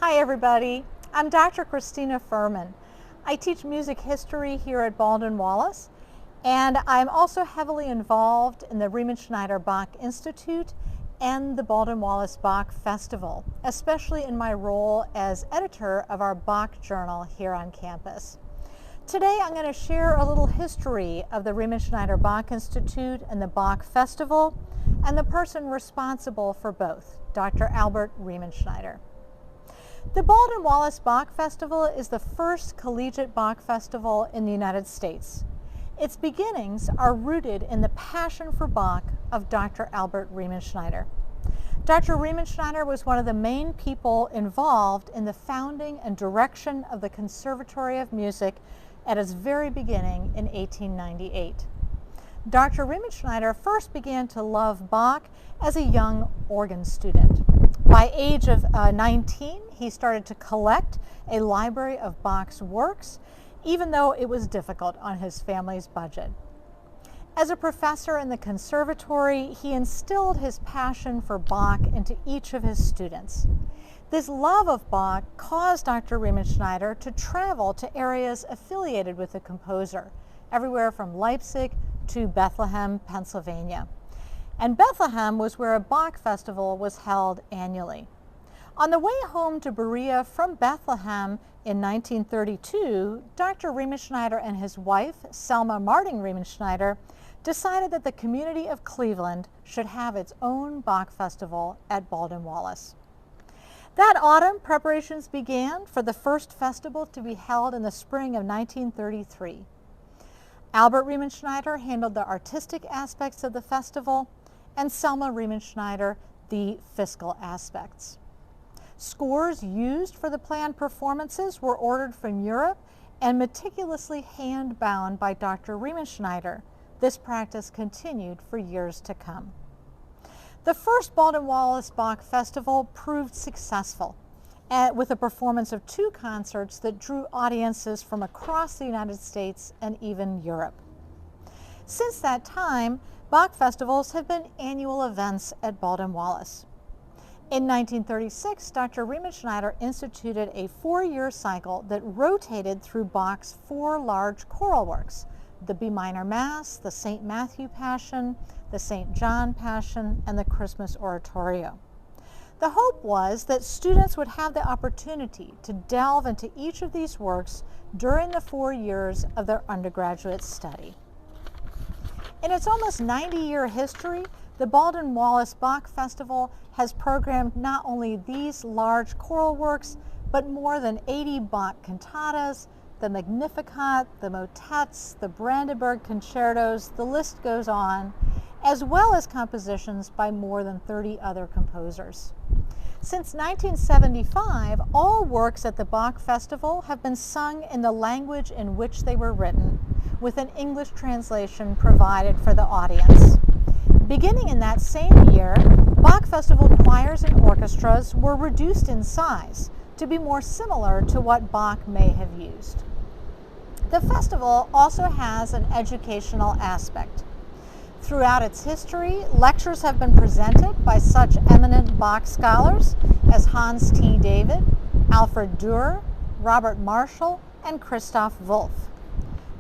Hi everybody, I'm Dr. Christina Fuhrmann. I teach music history here at Baldwin Wallace, and I'm also heavily involved in the Riemenschneider Bach Institute and the Baldwin Wallace Bach Festival, especially in my role as editor of our Bach journal here on campus. Today I'm going to share a little history of the Riemenschneider Bach Institute and the Bach Festival and the person responsible for both, Dr. Albert Riemenschneider. The Baldwin Wallace Bach Festival is the first collegiate Bach festival in the United States. Its beginnings are rooted in the passion for Bach of Dr. Albert Riemenschneider. Dr. Riemenschneider was one of the main people involved in the founding and direction of the Conservatory of Music at its very beginning in 1898. Dr. Riemenschneider first began to love Bach as a young organ student. By age of 19, he started to collect a library of Bach's works, even though it was difficult on his family's budget. As a professor in the conservatory, he instilled his passion for Bach into each of his students. This love of Bach caused Dr. Riemenschneider to travel to areas affiliated with the composer, everywhere from Leipzig to Bethlehem, Pennsylvania. And Bethlehem was where a Bach festival was held annually. On the way home to Berea from Bethlehem in 1932, Dr. Riemenschneider and his wife, Selma Marting Riemenschneider, decided that the community of Cleveland should have its own Bach festival at Baldwin Wallace. That autumn, preparations began for the first festival to be held in the spring of 1933. Albert Riemenschneider handled the artistic aspects of the festival, and Selma Riemenschneider the fiscal aspects. Scores used for the planned performances were ordered from Europe and meticulously hand-bound by Dr. Riemenschneider. This practice continued for years to come. The first Baldwin Wallace Bach Festival proved successful, with a performance of 2 concerts that drew audiences from across the United States and even Europe. Since that time, Bach festivals have been annual events at Baldwin Wallace. In 1936, Dr. Riemenschneider instituted a 4-year cycle that rotated through Bach's 4 large choral works, the B minor Mass, the St. Matthew Passion, the St. John Passion, and the Christmas Oratorio. The hope was that students would have the opportunity to delve into each of these works during the 4 years of their undergraduate study. In its almost 90-year history, the Baldwin Wallace Bach Festival has programmed not only these large choral works, but more than 80 Bach cantatas, the Magnificat, the motets, the Brandenburg concertos, the list goes on, as well as compositions by more than 30 other composers. Since 1975, all works at the Bach Festival have been sung in the language in which they were written, with an English translation provided for the audience. Beginning in that same year, Bach Festival choirs and orchestras were reduced in size to be more similar to what Bach may have used. The festival also has an educational aspect. Throughout its history, lectures have been presented by such eminent Bach scholars as Hans T. David, Alfred Dürer, Robert Marshall, and Christoph Wolff.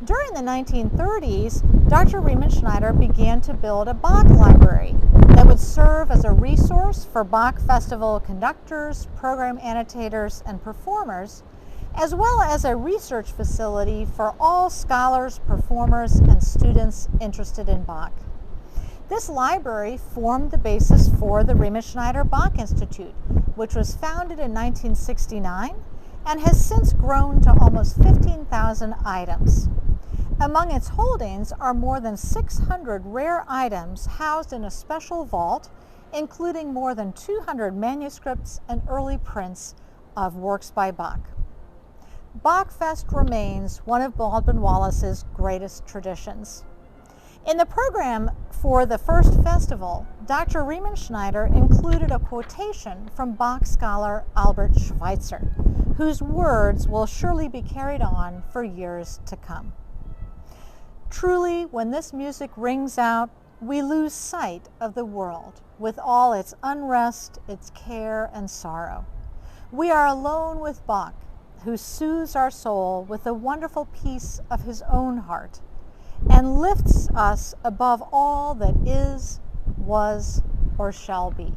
During the 1930s, Dr. Riemenschneider began to build a Bach library that would serve as a resource for Bach festival conductors, program annotators, and performers, as well as a research facility for all scholars, performers, and students interested in Bach. This library formed the basis for the Riemenschneider Bach Institute, which was founded in 1969 and has since grown to almost 15,000 items. Among its holdings are more than 600 rare items housed in a special vault, including more than 200 manuscripts and early prints of works by Bach. Bachfest remains one of Baldwin Wallace's greatest traditions. In the program for the first festival, Dr. Riemenschneider included a quotation from Bach scholar Albert Schweitzer, whose words will surely be carried on for years to come. Truly, when this music rings out, we lose sight of the world with all its unrest, its care, and sorrow. We are alone with Bach, who soothes our soul with the wonderful peace of his own heart and lifts us above all that is, was, or shall be.